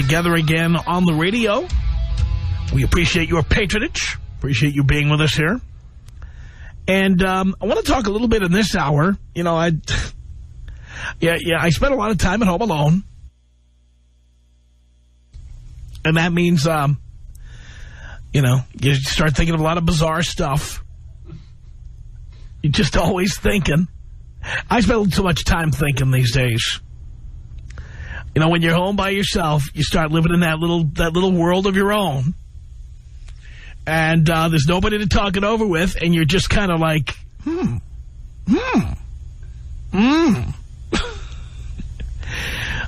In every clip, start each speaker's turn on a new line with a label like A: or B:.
A: together again on the radio. We appreciate your patronage. Appreciate you being with us here. And I want to talk a little bit in this hour. You know, I spent a lot of time at home alone. And that means, you know, you start thinking of a lot of bizarre stuff. You're just always thinking. I spend too much time thinking these days. You know, when you're home by yourself, you start living in that little world of your own. And there's nobody to talk it over with, and you're just kind of like,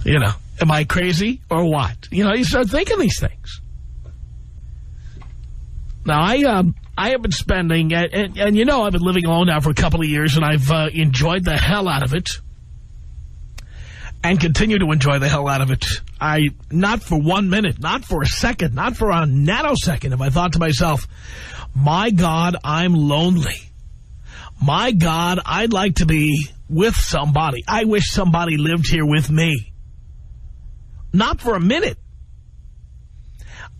A: You know, am I crazy or what? You know, you start thinking these things. Now, I have been spending, and you know, I've been living alone now for a couple of years, and I've enjoyed the hell out of it. And continue to enjoy the hell out of it. Not for 1 minute, not for a second, not for a nanosecond have I thought to myself, my God, I'm lonely. My God, I'd like to be with somebody. I wish somebody lived here with me. Not for a minute.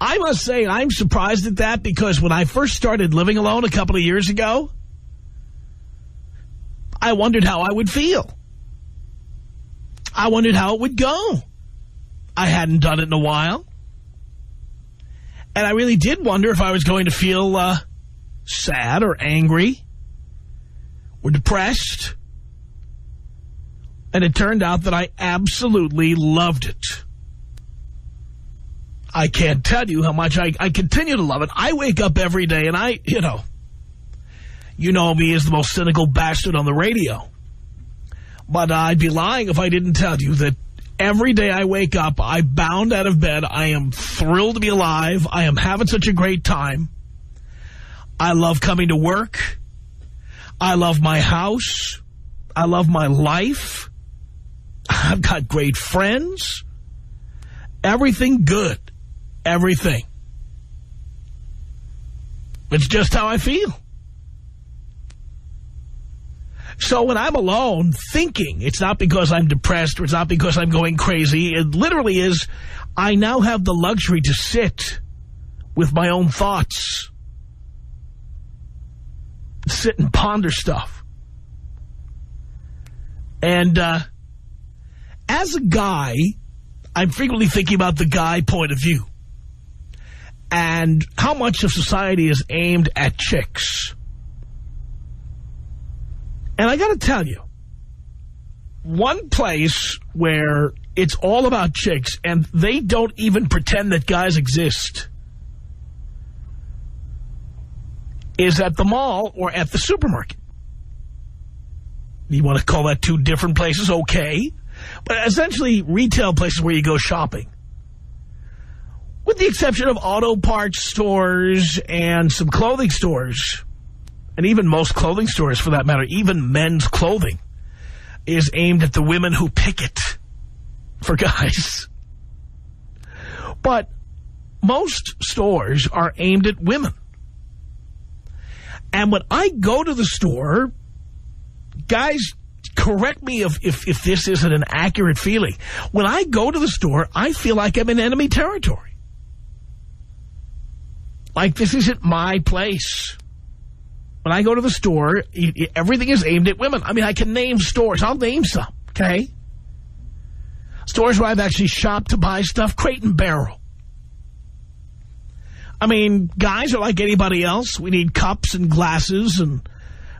A: I must say I'm surprised at that because when I first started living alone a couple of years ago, I wondered how I would feel. I wondered how it would go. I hadn't done it in a while. And I really did wonder if I was going to feel sad or angry or depressed. And it turned out that I absolutely loved it. I can't tell you how much I continue to love it. I wake up every day and you know me as the most cynical bastard on the radio. But I'd be lying if I didn't tell you that every day I wake up, I bound out of bed. I am thrilled to be alive. I am having such a great time. I love coming to work. I love my house. I love my life. I've got great friends. Everything good. Everything. It's just how I feel. So when I'm alone thinking, it's not because I'm depressed or it's not because I'm going crazy. It literally is, I now have the luxury to sit with my own thoughts. Sit and ponder stuff. And as a guy, I'm frequently thinking about the guy point of view. And how much of society is aimed at chicks. And I got to tell you, one place where it's all about chicks and they don't even pretend that guys exist is at the mall or at the supermarket. You want to call that two different places? Okay. But essentially retail places where you go shopping. With the exception of auto parts stores and some clothing stores. And even most clothing stores, for that matter, even men's clothing, is aimed at the women who pick it for guys. But most stores are aimed at women. And when I go to the store, guys, correct me if this isn't an accurate feeling. When I go to the store, I feel like I'm in enemy territory. Like this isn't my place. When I go to the store, everything is aimed at women. I mean, I can name stores. I'll name some, okay? Stores where I've actually shopped to buy stuff, Crate and Barrel. I mean, guys are like anybody else. We need cups and glasses and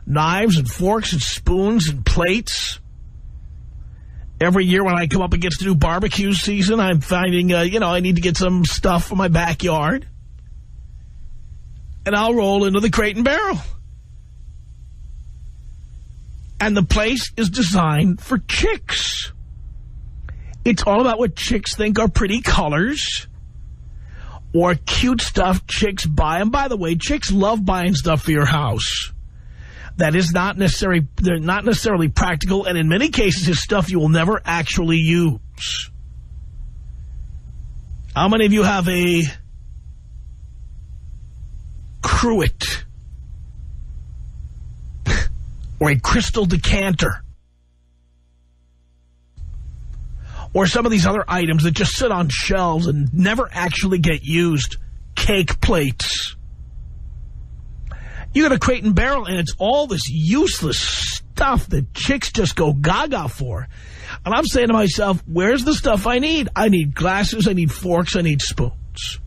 A: knives and forks and spoons and plates. Every year when I come up against the new barbecue season, I'm finding, I need to get some stuff for my backyard. And I'll roll into the Crate and Barrel. And the place is designed for chicks. It's all about what chicks think are pretty colors or cute stuff chicks buy. And by the way, chicks love buying stuff for your house. That is not necessarily, they're not necessarily practical, and in many cases is stuff you will never actually use. How many of you have a cruet or a crystal decanter? Or some of these other items that just sit on shelves and never actually get used. Cake plates. You go to Crate and Barrel, and it's all this useless stuff that chicks just go gaga for. And I'm saying to myself, where's the stuff I need? I need glasses, I need forks, I need spoons.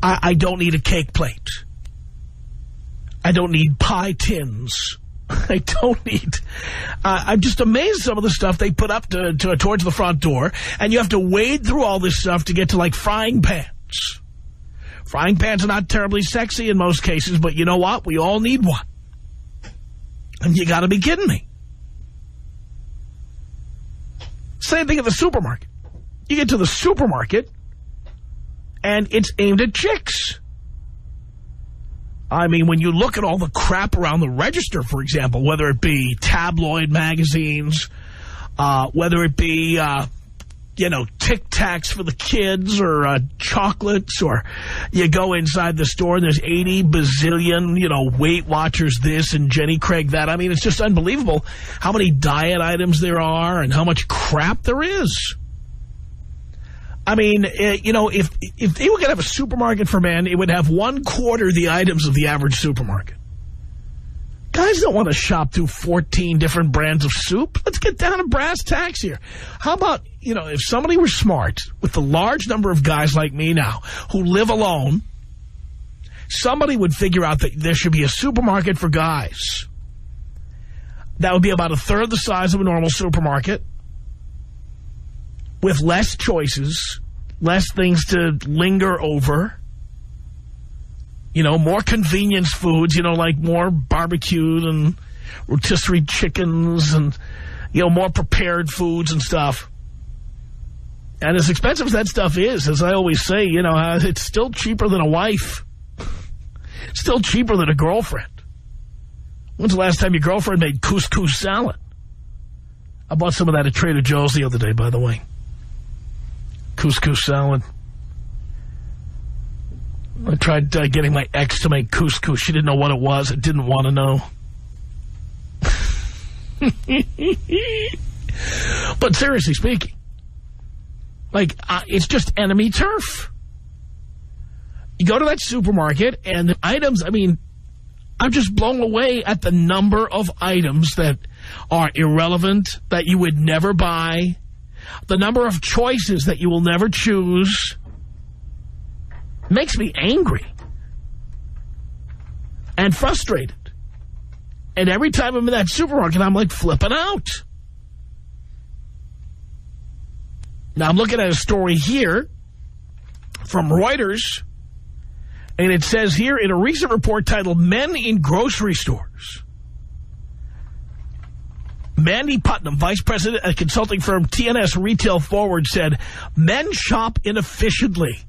A: I don't need a cake plate. I don't need pie tins. I don't need... I'm just amazed some of the stuff they put up towards the front door, and you have to wade through all this stuff to get to, like, frying pans. Frying pans are not terribly sexy in most cases, but you know what? We all need one. And you got to be kidding me. Same thing at the supermarket. You get to the supermarket, and it's aimed at chicks. I mean, when you look at all the crap around the register, for example, whether it be tabloid magazines, whether it be, Tic Tacs for the kids or chocolates, or you go inside the store and there's 80 bazillion, Weight Watchers this and Jenny Craig that. I mean, it's just unbelievable how many diet items there are and how much crap there is. I mean, if they were going to have a supermarket for men, it would have 1/4 the items of the average supermarket. Guys don't want to shop through 14 different brands of soup. Let's get down to brass tacks here. How about, if somebody were smart, with the large number of guys like me now who live alone, somebody would figure out that there should be a supermarket for guys. That would be about 1/3 the size of a normal supermarket, with less choices, less things to linger over. More convenience foods, like more barbecued and rotisserie chickens and, more prepared foods and stuff. And as expensive as that stuff is, as I always say, it's still cheaper than a wife. Still cheaper than a girlfriend. When's the last time your girlfriend made couscous salad? I bought some of that at Trader Joe's the other day, by the way. Couscous salad. I tried getting my ex to make couscous. She didn't know what it was. I didn't want to know. But seriously speaking, it's just enemy turf. You go to that supermarket and the items, I'm just blown away at the number of items that are irrelevant, that you would never buy, the number of choices that you will never choose. Makes me angry and frustrated. And every time I'm in that supermarket, I'm like flipping out. Now, I'm looking at a story here from Reuters, and it says here, in a recent report titled Men in Grocery Stores, Mandy Putnam, vice president at consulting firm TNS Retail Forward, said, men shop inefficiently,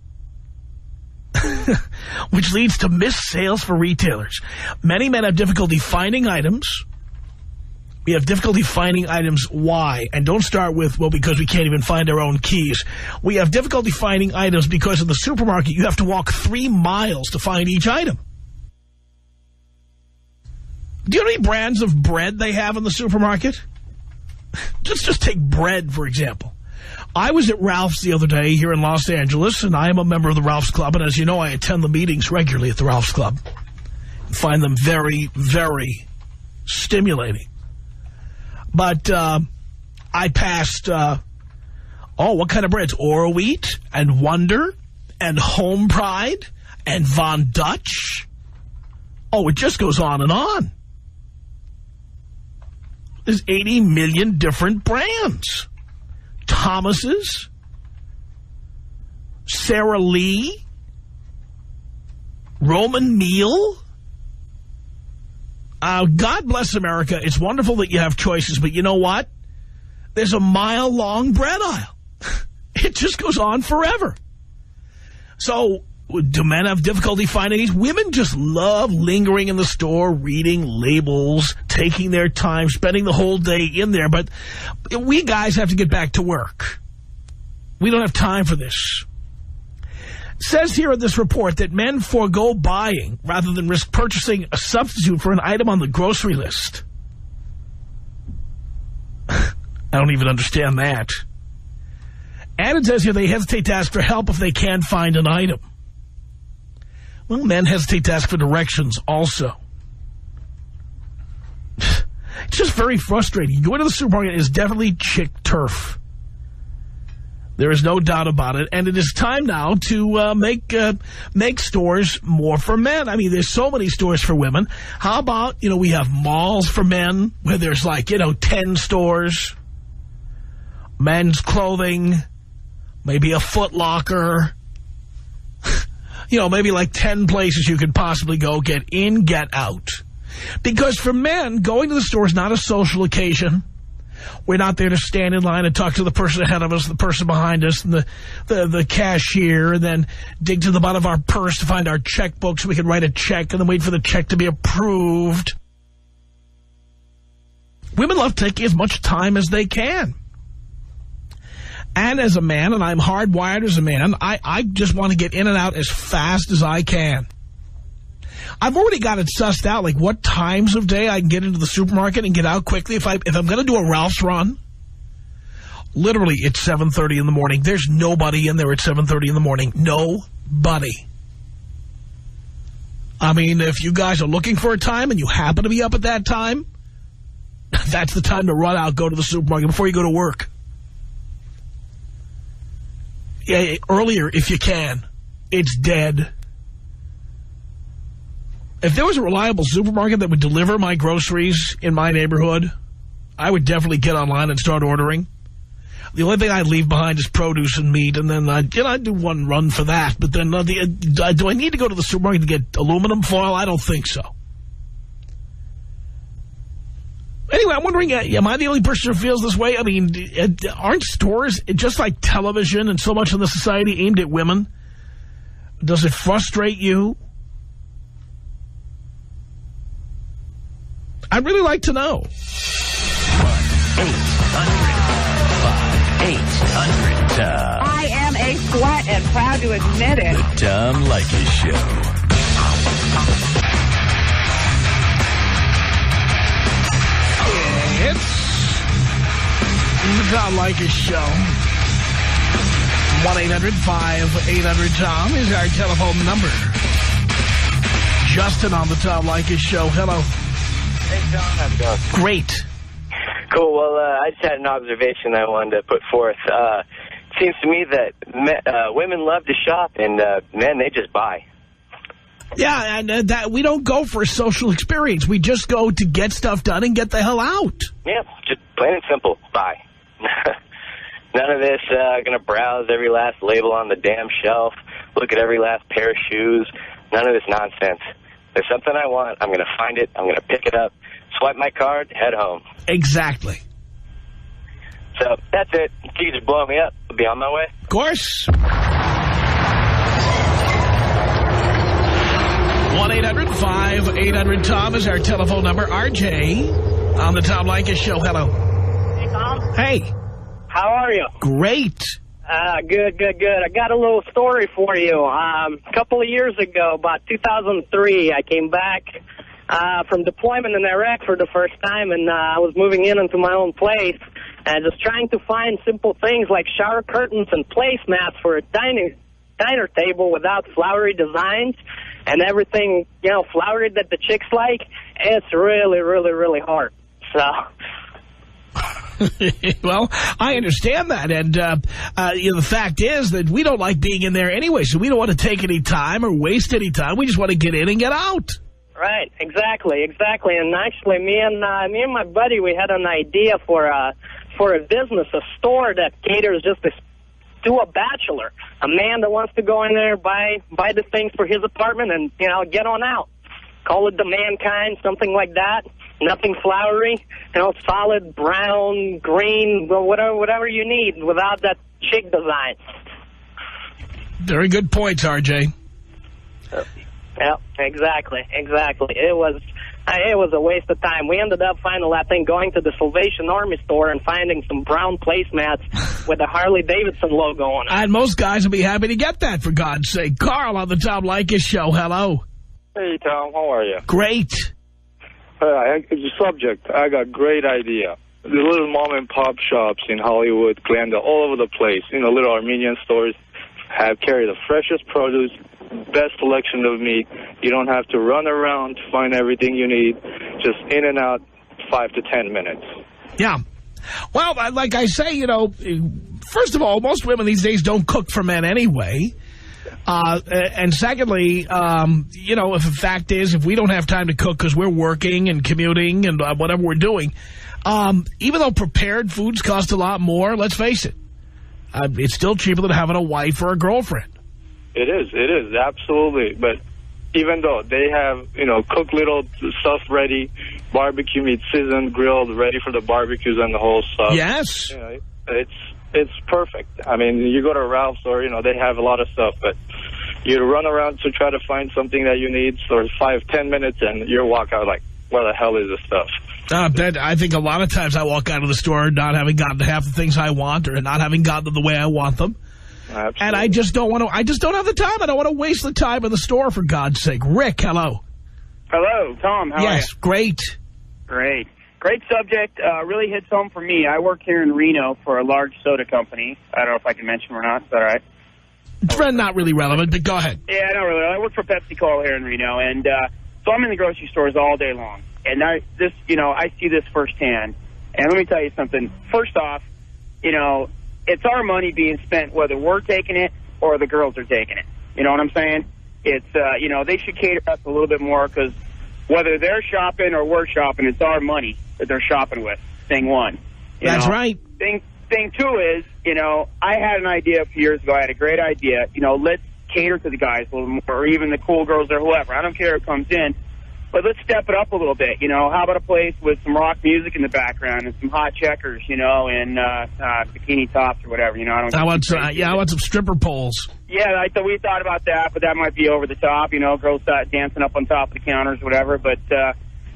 A: which leads to missed sales for retailers. Many men have difficulty finding items. We have difficulty finding items. Why? And don't start with, well, because we can't even find our own keys. We have difficulty finding items because in the supermarket you have to walk 3 miles to find each item. Do you know how many brands of bread they have in the supermarket? Just take bread, for example. I was at Ralph's the other day here in Los Angeles, and I am a member of the Ralph's Club, and as you know, I attend the meetings regularly at the Ralph's Club. I find them very, very stimulating. But I passed, what kind of breads? Oro Wheat and Wonder and Home Pride and Von Dutch. Oh, it just goes on and on. There's 80 million different brands. Thomas's, Sara Lee, Roman Meal. God bless America. It's wonderful that you have choices, but you know what? There's a mile-long bread aisle. It just goes on forever. So, do men have difficulty finding these? Women just love lingering in the store, reading labels, taking their time, spending the whole day in there. But we guys have to get back to work. We don't have time for this. It says here in this report that men forego buying rather than risk purchasing a substitute for an item on the grocery list. I don't even understand that. And it says here they hesitate to ask for help if they can't find an item. Well, men hesitate to ask for directions also. It's just very frustrating. Going to the supermarket is definitely chick turf. There is no doubt about it. And it is time now to make stores more for men. I mean, there's so many stores for women. How about, we have malls for men where there's 10 stores. Men's clothing, maybe a Foot Locker. Maybe 10 places you could possibly go, get in, get out. Because for men, going to the store is not a social occasion. We're not there to stand in line and talk to the person ahead of us, the person behind us, and the cashier, and then dig to the bottom of our purse to find our checkbook so we can write a check and then wait for the check to be approved. Women love taking as much time as they can. And as a man, and I'm hardwired as a man, I just want to get in and out as fast as I can. I've already got it sussed out, what times of day I can get into the supermarket and get out quickly. If I'm going to do a Ralph's run, literally it's 7:30 in the morning. There's nobody in there at 7:30 in the morning. Nobody. I mean, if you guys are looking for a time and you happen to be up at that time, that's the time to run out, go to the supermarket before you go to work. Yeah, earlier if you can. It's dead. If there was a reliable supermarket that would deliver my groceries in my neighborhood, I would definitely get online and start ordering. The only thing I'd leave behind is produce and meat, and then I'd do one run for that. But then do I need to go to the supermarket to get aluminum foil? I don't think so. Anyway, I'm wondering, am I the only person who feels this way? I mean, aren't stores, just like television and so much of the society, aimed at women? Does it frustrate you? I'd really like to know.
B: 1-800-5800-TOM.
C: I am a slut and proud to admit it.
B: The Tom Leykis Show.
A: It's the Tom Leykis Show. 1-800-5800-TOM is our telephone number. Justin on the Tom Leykis Show. Hello.
D: Hey, Tom. How's it going?
A: Great.
D: Cool. Well, I just had an observation I wanted to put forth. It seems to me that women love to shop, and men, they just buy.
A: Yeah, and that we don't go for a social experience. We just go to get stuff done and get the hell out.
D: Yeah, just plain and simple, buy. None of this going to browse every last label on the damn shelf, look at every last pair of shoes. None of this nonsense. If there's something I want, I'm going to find it, I'm going to pick it up, swipe my card, head home.
A: Exactly.
D: So that's it. You can just blow me up. I'll be on my way.
A: Of course. 1-800-5800-TOM is our telephone number. RJ on the Tom Leykis Show. Hello.
C: Hey, Tom.
A: Hey.
C: How are you?
A: Great.
C: Good. I got a little story for you. A couple of years ago, about 2003, I came back from deployment in Iraq for the first time, and I was moving into my own place and just trying to find simple things like shower curtains and placemats for a diner table without flowery designs and everything, flowery that the chicks like. It's really, really, really hard. So...
A: Well, I understand that, and the fact is that we don't like being in there anyway, so we don't want to take any time or waste any time. We just want to get in and get out.
C: Right, exactly. And actually, me and my buddy, we had an idea for a business, a store that caters just to a bachelor, a man that wants to go in there, buy the things for his apartment, and get on out. Call it the Mankind, something like that. Nothing flowery, solid brown, green, whatever you need without that chic design.
A: Very good points, RJ.
C: Yeah, exactly. It was a waste of time. We ended up going to the Salvation Army store and finding some brown placemats with a Harley-Davidson logo on it.
A: And most guys will be happy to get that, for God's sake. Carl on the Tom Leykis Show. Hello.
E: Hey, Tom. How are you?
A: Great.
E: It's a subject. I got a great idea. the little mom and pop shops in Hollywood, Glendale, all over the place. Little Armenian stores carry the freshest produce, best selection of meat. You don't have to run around to find everything you need. Just in and out, 5 to 10 minutes.
A: Yeah. Well, like I say, first of all, most women these days don't cook for men anyway. And secondly, if the fact is, if we don't have time to cook because we're working and commuting and whatever we're doing, even though prepared foods cost a lot more, let's face it, it's still cheaper than having a wife or a girlfriend.
E: It is, absolutely. But even though they have, cooked little stuff ready, barbecue meat seasoned, grilled, ready for the barbecues and the whole stuff.
A: Yes.
E: It's perfect. I mean, you go to Ralph's or, they have a lot of stuff, but you run around to try to find something that you need for 5-10 minutes and you walk out like, where the hell is this stuff?
A: I think a lot of times I walk out of the store not having gotten half the things I want or not having gotten them the way I want them.
E: Absolutely.
A: And I just don't have the time. I don't want to waste the time in the store, for God's sake. Rick, hello.
F: Hello, Tom. How are you?
A: Yes, great.
F: Great. Great subject. Really hits home for me. I work here in Reno for a large soda company. I don't know if I can mention or not. Is that all right?
A: It's not really relevant, but go ahead.
F: Yeah, not really. I work for PepsiCo here in Reno, and so I'm in the grocery stores all day long. And I see this firsthand. And let me tell you something. First off, it's our money being spent whether we're taking it or the girls are taking it. You know what I'm saying? It's, they should cater us a little bit more because whether they're shopping or we're shopping, it's our money that they're shopping with, thing one.
A: That's right.
F: Thing two is, I had an idea a few years ago. I had a great idea. Let's cater to the guys a little more, or even the cool girls or whoever. I don't care who comes in. But let's step it up a little bit, How about a place with some rock music in the background and some hot checkers, and bikini tops or whatever, I want
A: some stripper poles.
F: Yeah, we thought about that, but that might be over the top, girls dancing up on top of the counters, whatever. But,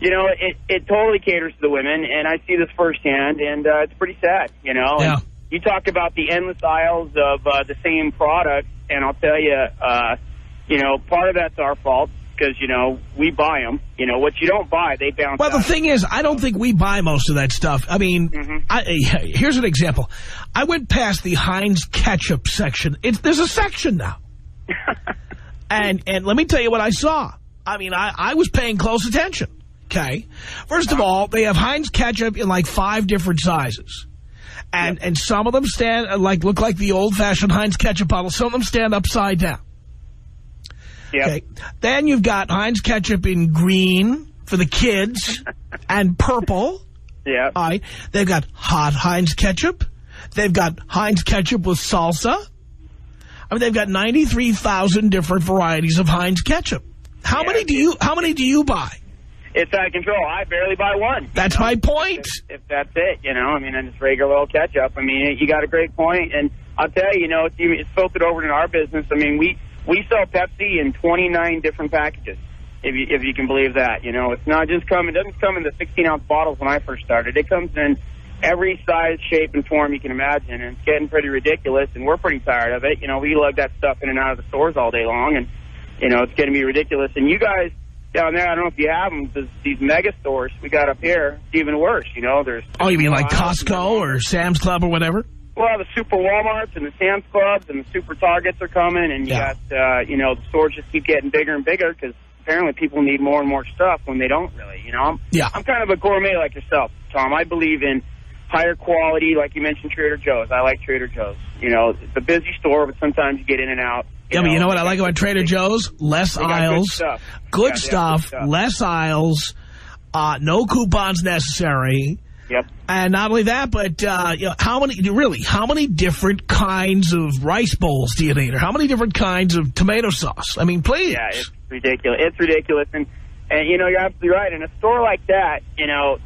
F: it totally caters to the women, and I see this firsthand, and it's pretty sad,
A: Yeah.
F: And you talked about the endless aisles of the same product, and I'll tell you, part of that's our fault. Because, we buy them. What you don't buy, they bounce out.
A: Well, the thing is, I don't think we buy most of that stuff. I mean, here's an example. I went past the Heinz ketchup section. There's a section now. and let me tell you what I saw. I mean, I was paying close attention. Okay. First of all, they have Heinz ketchup in like 5 different sizes. And some of them look like the old-fashioned Heinz ketchup bottle. Some of them stand upside down.
F: Yep.
A: Okay. Then you've got Heinz ketchup in green for the kids and purple.
F: Yeah.
A: All right. They've got hot Heinz ketchup. They've got Heinz ketchup with salsa. I mean, they've got 93,000 different varieties of Heinz ketchup. How many do you buy?
F: It's out of control. I barely buy one.
A: That's my point.
F: If that's it, and just regular old ketchup. I mean, you got a great point. And I'll tell you, it's filtered over in our business. I mean, we sell Pepsi in 29 different packages, if you can believe that. It's not just it doesn't come in the 16-ounce bottles when I first started. It comes in every size, shape, and form you can imagine, and it's getting pretty ridiculous, and we're pretty tired of it. We lug that stuff in and out of the stores all day long, and, it's getting to be ridiculous. And you guys down there, I don't know if you have them, these mega stores we got up here, it's even worse. There's...
A: Oh, you mean like Costco or Sam's Club or whatever?
F: Well, the Super Walmarts and the Sam's Clubs and the Super Targets are coming, and you got, the stores just keep getting bigger and bigger because apparently people need more and more stuff when they don't really, I'm kind of a gourmet like yourself, Tom. I believe in higher quality, like you mentioned Trader Joe's. I like Trader Joe's. It's a busy store, but sometimes you get in and out.
A: But you know what I like about Trader Joe's? Less aisles. Good stuff. Less aisles. No coupons necessary.
F: Yep.
A: And not only that, but how many different kinds of rice bowls do you need? Or how many different kinds of tomato sauce? I mean, please.
F: Yeah, it's ridiculous. It's ridiculous. And you're absolutely right. In a store like that,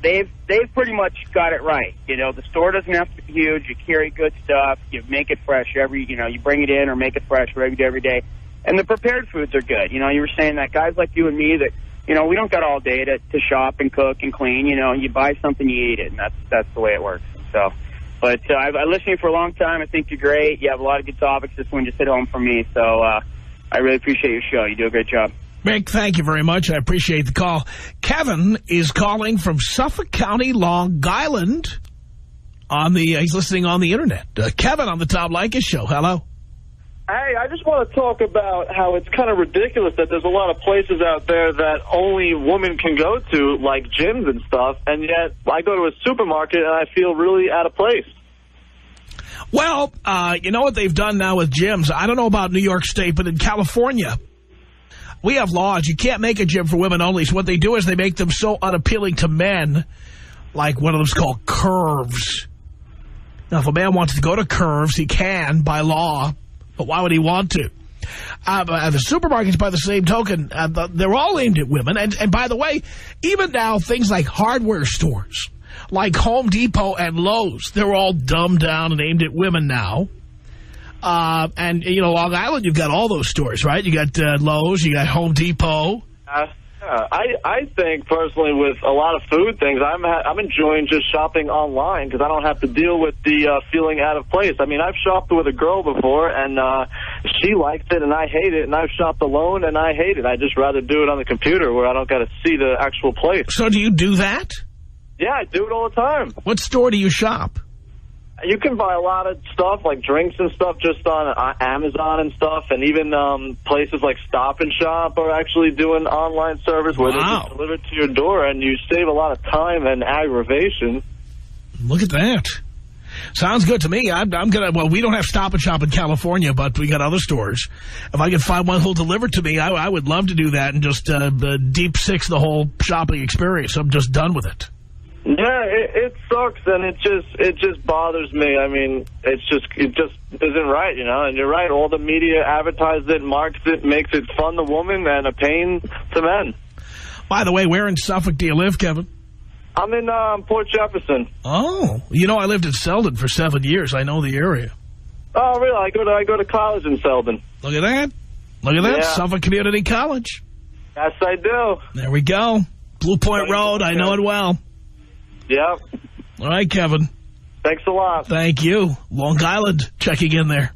F: they've pretty much got it right. The store doesn't have to be huge. You carry good stuff. You make it fresh you bring it in or make it fresh every day. And the prepared foods are good. You were saying that guys like you and me that, we don't got all day to shop and cook and clean. You buy something, you eat it, and that's the way it works. So, but I've listened to you for a long time. I think you're great. You have a lot of good topics. This one just hit home for me. So I really appreciate your show. You do a great job.
A: Rick, thank you very much. I appreciate the call. Kevin is calling from Suffolk County, Long Island He's listening on the internet. Kevin on the Tom Leykis show. Hello.
G: Hey, I just want to talk about how it's kind of ridiculous that there's a lot of places out there that only women can go to, like gyms and stuff, and yet I go to a supermarket and I feel really out of place.
A: Well, you know what they've done now with gyms? I don't know about New York State, but in California, we have laws. You can't make a gym for women only. So what they do is they make them so unappealing to men, like one of them's called Curves. Now, if a man wants to go to Curves, he can by law. But why would he want to? The supermarkets, by the same token, they're all aimed at women. And by the way, even now, things like hardware stores, like Home Depot and Lowe's, they're all dumbed down and aimed at women now. And, you know, Long Island, you've got all those stores, right? You got Lowe's, you got Home Depot.
G: I think, personally, with a lot of food things, I'm enjoying just shopping online because I don't have to deal with the feeling out of place. I mean, I've shopped with a girl before, and she likes it, and I hate it, and I've shopped alone, and I hate it. I'd just rather do it on the computer where I don't got to see the actual place.
A: So do you do that?
G: Yeah, I do it all the time.
A: What store do you shop?
G: You can buy a lot of stuff, like drinks and stuff, just on Amazon and stuff, and even places like Stop and Shop are actually doing online service where they just deliver it to your door, and you save a lot of time and aggravation.
A: Look at that. Sounds good to me. I'm gonna. Well, we don't have Stop and Shop in California, but we got other stores. If I could find one who'll deliver to me, I would love to do that and just deep six the whole shopping experience. I'm just done with it.
G: Yeah, it sucks, and it just bothers me. I mean, it just isn't right, you know. And you're right, all the media advertises it, marks it, makes it fun to women and a pain to men.
A: By the way, where in Suffolk do you live, Kevin?
G: I'm in Port Jefferson.
A: Oh, you know, I lived in Selden for 7 years. I know the area.
G: Oh, really? I go to college in Selden.
A: Look at that. Look at that.
G: Yeah.
A: Suffolk Community College.
G: Yes, I do.
A: There we go. Blue Point Road. I know it well.
G: Yep.
A: All right, Kevin.
G: Thanks a lot.
A: Thank you. Long Island checking in there.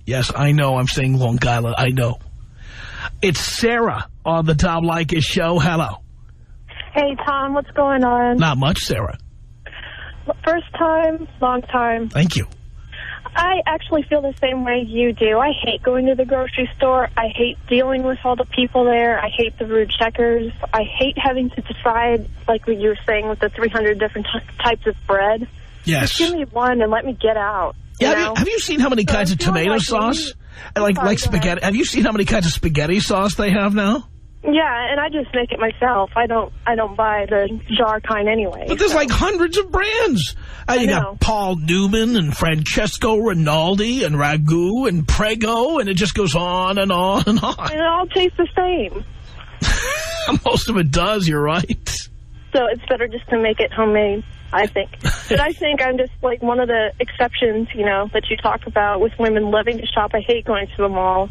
A: Yes, I know I'm saying Long Island. I know. It's Sarah on the Tom Leykis show. Hello.
H: Hey, Tom. What's going on?
A: Not much, Sarah.
H: First time, long time.
A: Thank you.
H: I actually feel the same way you do. I hate going to the grocery store. I hate dealing with all the people there. I hate the rude checkers. I hate having to decide, like what you were saying, with the 300 different types of bread.
A: Yes.
H: Just give me one and let me get out.
A: Yeah, have you seen how many kinds of tomato sauce? Like spaghetti. Have you seen how many kinds of spaghetti sauce they have now?
H: Yeah, and I just make it myself. I don't buy the jar kind anyway.
A: But there's like hundreds of brands. You got Paul Newman and Francesco Rinaldi and Ragu and Prego, and it just goes on and on and on.
H: And it all tastes the same.
A: Most of it does, you're right.
H: So it's better just to make it homemade, I think. But I think I'm just like one of the exceptions, you know, that you talk about with women loving to shop. I hate going to the mall.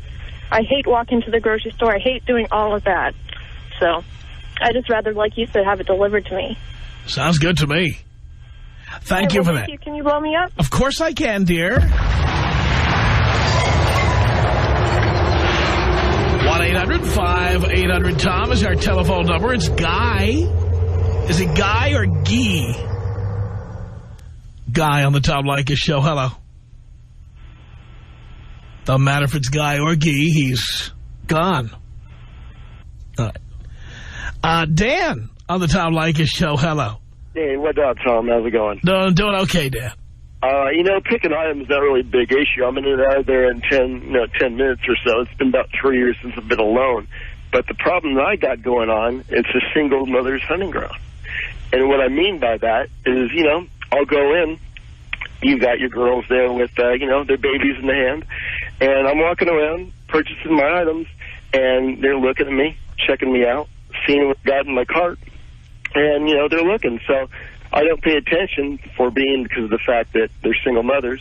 H: I hate walking to the grocery store. I hate doing all of that. So I just rather, like you said, have it delivered to me.
A: Sounds good to me. Thank you for that.
H: Can you blow me up?
A: Of course I can, dear. 1-800-5800-TOM is our telephone number. It's Guy. Is it Guy or Gee? Guy on the Tom Leykis show. Hello. Doesn't matter if it's Guy or Gee. He's gone. All right. Dan on the Tom Leykis show. Hello.
I: Hey, what up, Tom? How's it going?
A: Doing okay, Dan.
I: You know, picking items is not really a big issue. I'm in and out of there in 10 minutes or so. It's been about 3 years since I've been alone. But the problem that I got going on, it's a single mother's hunting ground. And what I mean by that is, you know, I'll go in. You've got your girls there with, you know, their babies in the hand. And I'm walking around, purchasing my items, and they're looking at me, checking me out, seeing what I got in my cart. And, you know, they're looking. So I don't pay attention because of the fact that they're single mothers.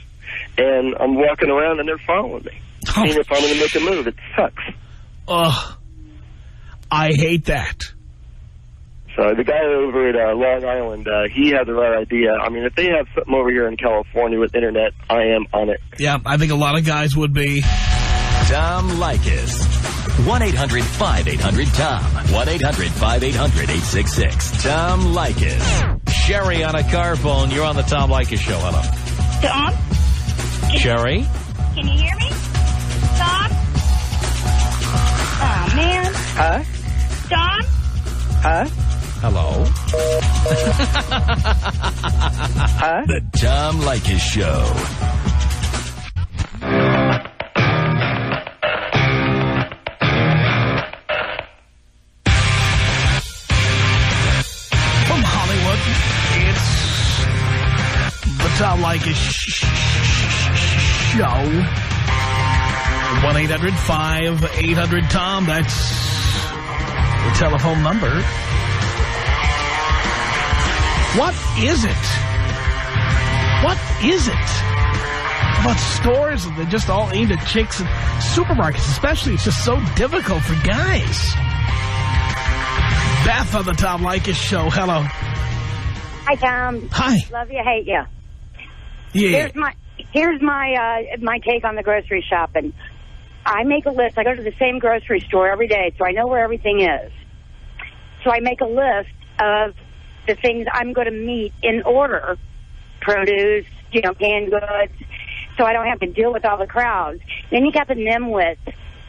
I: And I'm walking around, and they're following me, seeing if I'm going to make a move. It sucks.
A: Ugh. I hate that.
I: So the guy over at Long Island, he had the right idea. I mean, if they have something over here in California with internet, I am on it.
A: Yeah, I think a lot of guys would be.
B: Tom Leykis. 1-800-5800-TOM. 1-800-5800-866. Tom Leykis. Sherry on a car phone. You're on the Tom Leykis Show. Hello.
J: Tom?
B: Sherry?
J: Can you hear me? Tom? Oh, man.
C: Huh?
J: Tom?
C: Huh?
B: Hello.
C: Huh?
B: The Tom Leykis Show.
A: From Hollywood, it's the Tom Leykis Show. 1-800-5800-TOM. That's the telephone number. What is it? What is it about stores that they're just all aimed at chicks and supermarkets especially? It's just so difficult for guys. Beth on the Tom Leykis Show. Hello.
J: Hi, Tom.
A: Hi.
J: Love you, hate you.
A: Yeah.
J: Here's my take on the grocery shopping. I make a list. I go to the same grocery store every day, so I know where everything is. So I make a list of the things I'm going to meet in order. Produce, canned goods, so I don't have to deal with all the crowds. Then you got the nimwits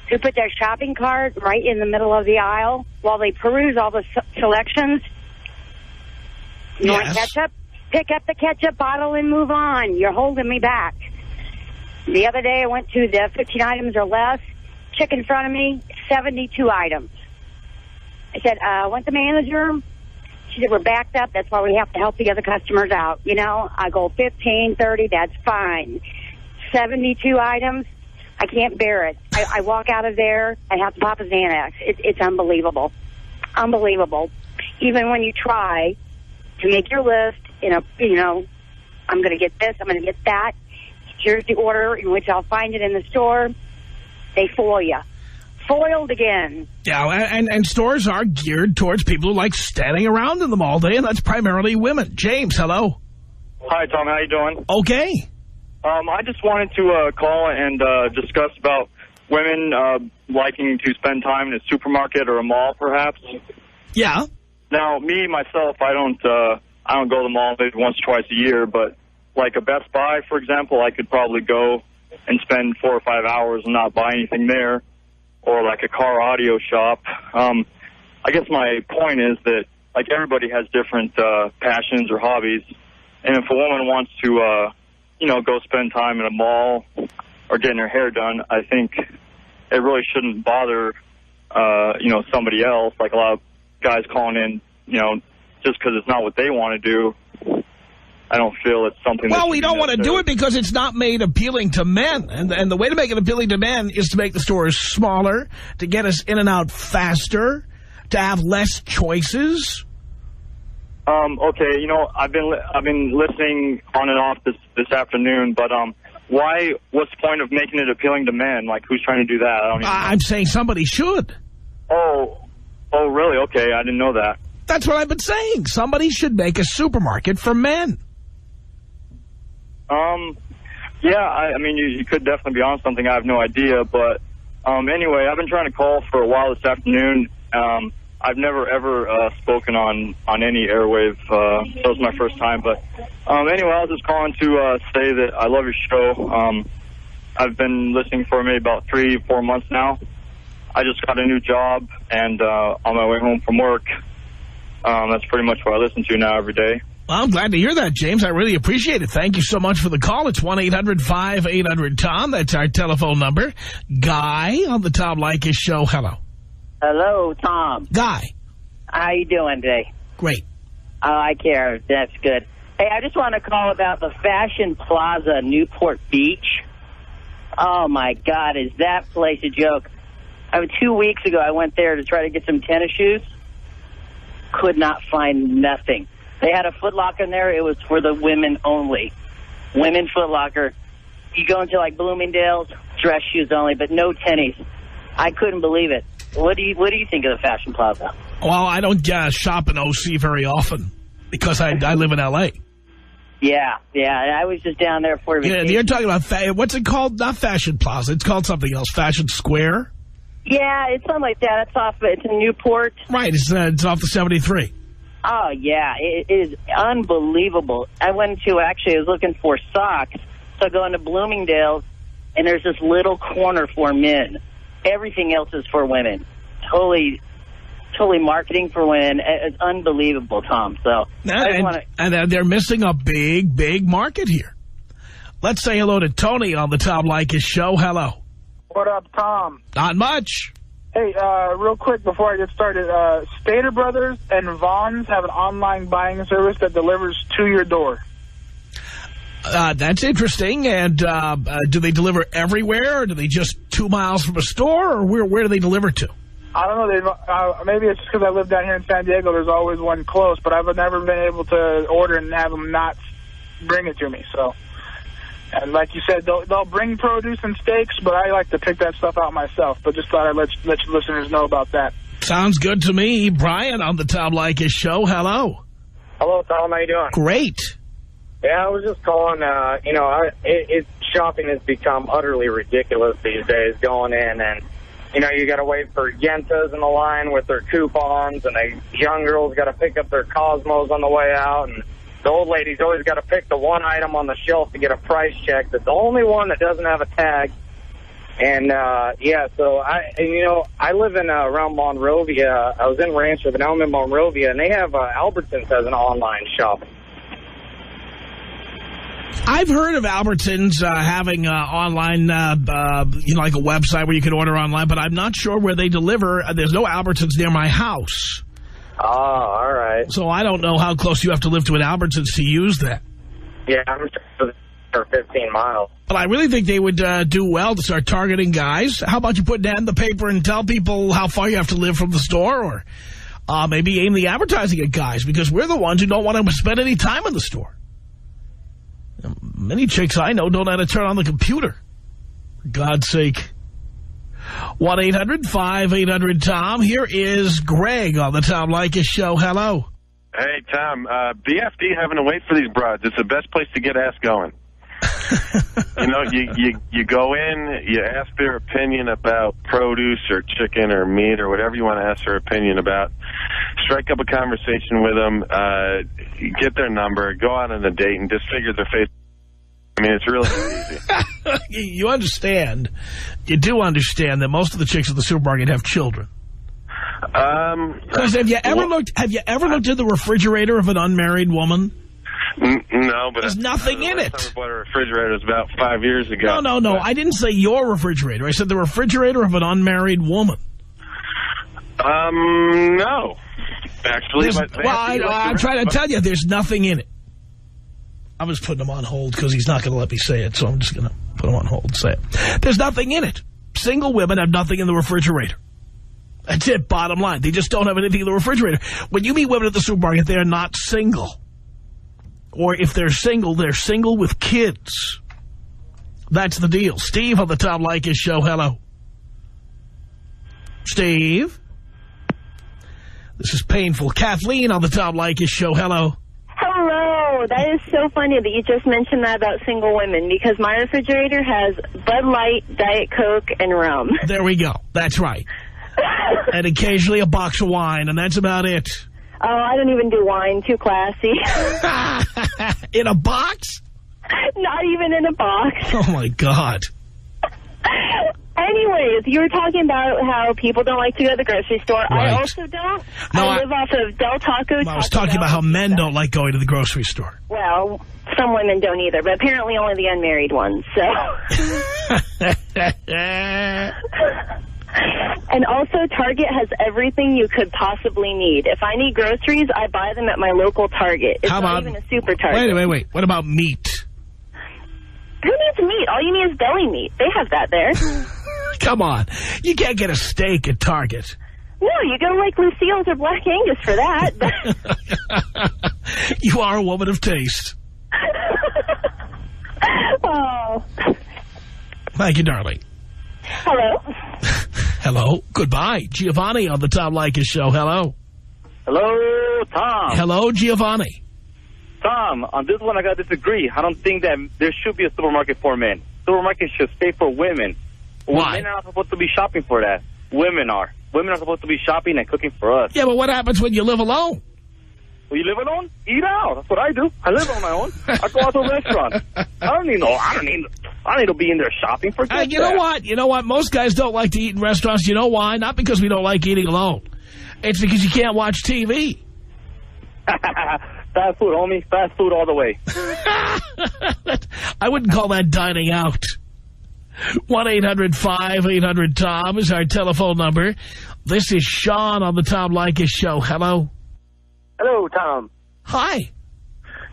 J: who put their shopping cart right in the middle of the aisle while they peruse all the selections. You want ketchup? Pick up the ketchup bottle and move on. You're holding me back. The other day I went to the 15 items or less. Chick in front of me, 72 items. I said, went the manager. She said, we're backed up. That's why we have to help the other customers out. I go 15, 30, that's fine. 72 items, I can't bear it. I walk out of there, I have to pop a Xanax. It's unbelievable. Unbelievable. Even when you try to make your list, I'm going to get this, I'm going to get that. Here's the order in which I'll find it in the store. They fool you. Foiled again.
A: Yeah, and stores are geared towards people who like standing around in them all day, and that's primarily women. James, hello.
E: Hi, Tom. How you doing?
A: Okay.
E: I just wanted to call and discuss about women liking to spend time in a supermarket or a mall, perhaps.
A: Yeah.
E: Now, me, myself, I don't go to the mall maybe once or twice a year, but like a Best Buy, for example, I could probably go and spend 4 or 5 hours and not buy anything there. Or like a car audio shop. I guess my point is that like everybody has different passions or hobbies, and if a woman wants to, go spend time in a mall or getting her hair done, I think it really shouldn't bother, somebody else. Like a lot of guys calling in, just because it's not what they want to do. I don't feel it's something.
A: Well, we don't want to do it because it's not made appealing to men. And the way to make it appealing to men is to make the stores smaller, to get us in and out faster, to have less choices.
E: Okay, I've been listening on and off this afternoon, but what's the point of making it appealing to men? Like, who's trying to do that? I don't even know.
A: I'm saying somebody should.
E: Oh, really? Okay, I didn't know that.
A: That's what I've been saying. Somebody should make a supermarket for men.
E: Yeah, I mean, you could definitely be on something. I have no idea. But anyway, I've been trying to call for a while this afternoon. I've never, ever spoken on any airwave. So it was my first time. But anyway, I was just calling to say that I love your show. I've been listening for maybe about 3-4 months now. I just got a new job, and on my way home from work, that's pretty much what I listen to now every day.
A: Well, I'm glad to hear that, James. I really appreciate it. Thank you so much for the call. It's 1-800-5800-TOM. That's our telephone number. Guy on the Tom Leykis Show. Hello.
K: Hello, Tom.
A: Guy.
K: How you doing today?
A: Great.
K: Oh, I care. That's good. Hey, I just want to call about the Fashion Plaza, Newport Beach. Oh, my God, is that place a joke? 2 weeks ago, I went there to try to get some tennis shoes. Could not find nothing. They had a Foot Locker in there. It was for the women only. Women Foot Locker. You go into, like, Bloomingdale's, dress shoes only, but no tennies. I couldn't believe it. What do you think of the Fashion Plaza?
A: Well, I don't shop in O.C. very often because I live in L.A.
K: Yeah. I was just down there for vacation.
A: Yeah, you're talking about, what's it called? Not Fashion Plaza. It's called something else. Fashion Square?
K: Yeah, it's something like that. It's in Newport.
A: Right. It's off the 73.
K: Oh, yeah, it is unbelievable. I was looking for socks, so I go into Bloomingdale's, and there's this little corner for men. Everything else is for women. Totally marketing for women. It's unbelievable, Tom. So
A: and they're missing a big, big market here. Let's say hello to Tony on the Tom Leykis show. Hello.
L: What up, Tom?
A: Not much.
L: Hey, real quick before I get started, Stater Brothers and Vons have an online buying service that delivers to your door.
A: That's interesting. And do they deliver everywhere, or do they just 2 miles from a store, or where do they deliver to?
L: I don't know. Maybe it's just because I live down here in San Diego. There's always one close, but I've never been able to order and have them not bring it to me. So, and like you said, they'll bring produce and steaks, but I like to pick that stuff out myself. But just thought I'd let your listeners know about that.
A: Sounds good to me. Brian on the Tom Leykis show. Hello.
M: Hello, Tom. How you doing?
A: Great.
M: Yeah, I was just calling. Shopping has become utterly ridiculous these days. Going in and, you got to wait for Yentas in the line with their coupons, and the young girls got to pick up their Cosmos on the way out, and the old ladies always got to pick the one item on the shelf to get a price check. That's the only one that doesn't have a tag. And, so I live in around Monrovia. I was in Rancho, but now I'm in Monrovia, and they have Albertsons as an online shop.
A: I've heard of Albertsons having online, like a website where you can order online, but I'm not sure where they deliver. There's no Albertsons near my house.
M: Oh, all right.
A: So I don't know how close you have to live to an Albertsons to use that.
M: Yeah, I'm sure for 15 miles.
A: But I really think they would do well to start targeting guys. How about you put that in the paper and tell people how far you have to live from the store, or maybe aim the advertising at guys, because we're the ones who don't want to spend any time in the store. Many chicks I know don't know how to turn on the computer. For God's sake. 1-800-5800-TOM. Here is Greg on the Tom Leykis show. Hello.
N: Hey, Tom. BFD having to wait for these broads. It's the best place to get ass going. You go in, you ask their opinion about produce or chicken or meat or whatever you want to ask their opinion about. Strike up a conversation with them, get their number, go out on a date, and disfigure their face. I mean, it's really easy.
A: You understand. You do understand that most of the chicks at the supermarket have children. Because have you ever looked in the refrigerator of an unmarried woman?
N: No, but
A: there's nothing in it.
N: I bought a refrigerator. It was about 5 years ago.
A: No. I didn't say your refrigerator. I said the refrigerator of an unmarried woman.
N: No. Actually,
A: I'm trying to tell you, there's nothing in it. I was putting him on hold because he's not going to let me say it, so I'm just going to put him on hold and say it. There's nothing in it. Single women have nothing in the refrigerator. That's it, bottom line. They just don't have anything in the refrigerator. When you meet women at the supermarket, they're not single. Or if they're single with kids. That's the deal. Steve on the Tom Leykis show. Hello. Steve. This is painful. Kathleen on the Tom Leykis show. Hello.
H: Hello. That is so funny that you just mentioned that about single women, because my refrigerator has Bud Light, Diet Coke, and rum.
A: There we go. That's right. And occasionally a box of wine, and that's about it.
H: Oh, I don't even do wine. Too classy.
A: In a box?
H: Not even in a box.
A: Oh, my God.
H: Anyways, you were talking about how people don't like to go to the grocery store.
A: Right.
H: I also don't.
A: No,
H: I live off of Del Taco.
A: I was talking about how men don't like going to the grocery store.
H: Well, some women don't either, but apparently only the unmarried ones, so. And also, Target has everything you could possibly need. If I need groceries, I buy them at my local Target. It's not even a super Target.
A: Wait. What about meat?
H: Who needs meat? All you need is deli meat. They have that there.
A: Come on. You can't get a steak at Target.
H: No, you go like Lucille's or Black Angus for that.
A: You are a woman of taste.
H: Oh.
A: Thank you, darling.
H: Hello.
A: Hello. Goodbye. Giovanni on the Tom Leykis show. Hello.
O: Hello, Tom.
A: Hello, Giovanni.
O: Tom, on this one I got to disagree. I don't think that there should be a supermarket for men. Supermarket should stay for women.
A: Why?
O: Men are not supposed to be shopping for that. Women are. Women are supposed to be shopping and cooking for us.
A: Yeah, but what happens when you live alone?
O: Well, you live alone? Eat out. That's what I do. I live on my own. I go out to a restaurant. I don't need to be in there shopping. Forget that.
A: You know what? You know what? Most guys don't like to eat in restaurants. You know why? Not because we don't like eating alone. It's because you can't watch TV.
O: Fast food, homie. Fast food all the way.
A: I wouldn't call that dining out. 1-800-5800-TOM is our telephone number. This is Sean on the Tom Leykis Show. Hello.
C: Hello, Tom.
A: Hi.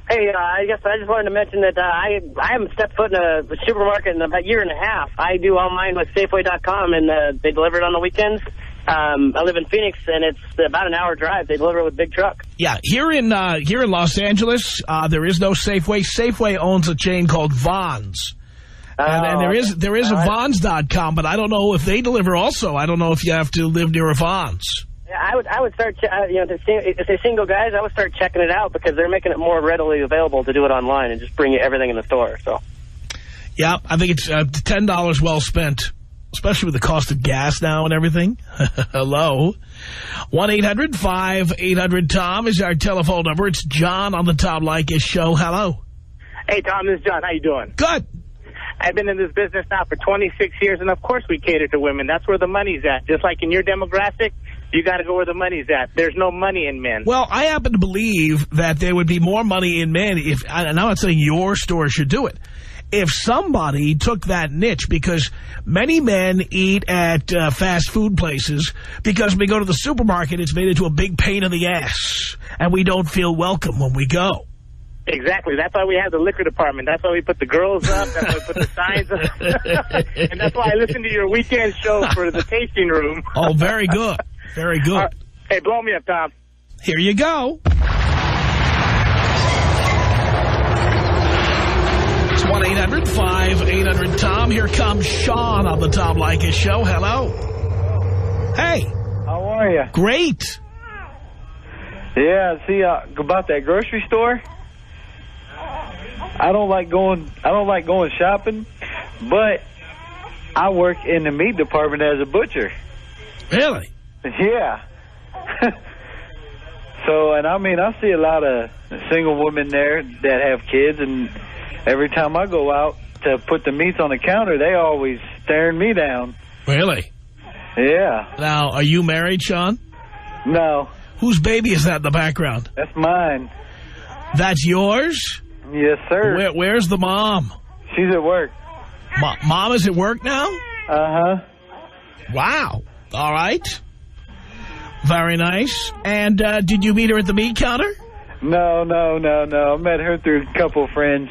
C: Hey, I guess I just wanted to mention that I haven't stepped foot in a supermarket in about a year and a half. I do all mine with Safeway.com, and they deliver it on the weekends. I live in Phoenix, and it's about an hour drive. They deliver it with a big truck.
A: Yeah, here in Los Angeles, there is no Safeway. Safeway owns a chain called Vons. And there is a Vons.com, but I don't know if they deliver also. I don't know if you have to live near a Vons.
C: Yeah, I would start, if they're single guys, I would start checking it out because they're making it more readily available to do it online and just bring you everything in the store. So, yeah,
A: I think it's $10 well spent, especially with the cost of gas now and everything. Hello. 1-800-5800-TOM is our telephone number. It's John on the Tom Leykis Show. Hello.
P: Hey, Tom, this is John. How you doing?
A: Good.
P: I've been in this business now for 26 years, and of course we cater to women. That's where the money's at. Just like in your demographic, you got to go where the money's at. There's no money in men.
A: Well, I happen to believe that there would be more money in men if, and I'm not saying your store should do it, if somebody took that niche, because many men eat at fast food places because when we go to the supermarket, it's made into a big pain in the ass, and we don't feel welcome when we go.
P: Exactly. That's why we have the liquor department. That's why we put the girls up. That's why we put the signs up. And that's why I listen to your weekend show for the tasting room.
A: Oh, very good. Very good.
P: Hey, blow me up, Tom.
A: Here you go. It's 1-800-5800-TOM. Here comes Sean on the Tom Leykis Show. Hello. Hey.
Q: How are you?
A: Great.
Q: Yeah, see, about that grocery store, I don't like going shopping, but I work in the meat department as a butcher.
A: Really?
Q: Yeah. So, and I mean, I see a lot of single women there that have kids, and every time I go out to put the meats on the counter, they always staring me down.
A: Really?
Q: Yeah.
A: Now, are you married, Sean?
Q: No.
A: Whose baby is that in the background?
Q: That's mine.
A: That's yours?
Q: Yes, sir.
A: Where's the mom?
Q: She's at work.
A: Mom is at work now?
Q: Uh-huh.
A: Wow. All right. Very nice. And did you meet her at the meat counter?
Q: No. I met her through a couple of friends.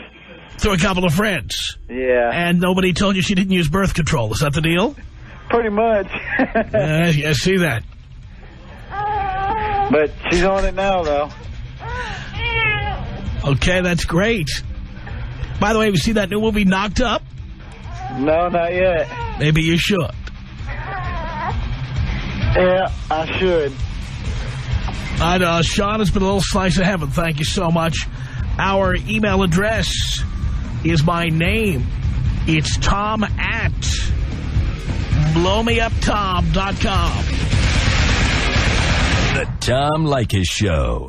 A: Through a couple of friends?
Q: Yeah.
A: And nobody told you she didn't use birth control. Is that the deal?
Q: Pretty much.
A: I see that.
Q: But she's on it now, though.
A: Okay, that's great. By the way, have you seen that new movie, Knocked Up?
Q: No, not yet.
A: Maybe you should.
Q: Yeah, I should.
A: Sean, it's been a little slice of heaven. Thank you so much. Our email address is my name. It's tom@blowmeuptom.com.
B: The Tom Leykis Show.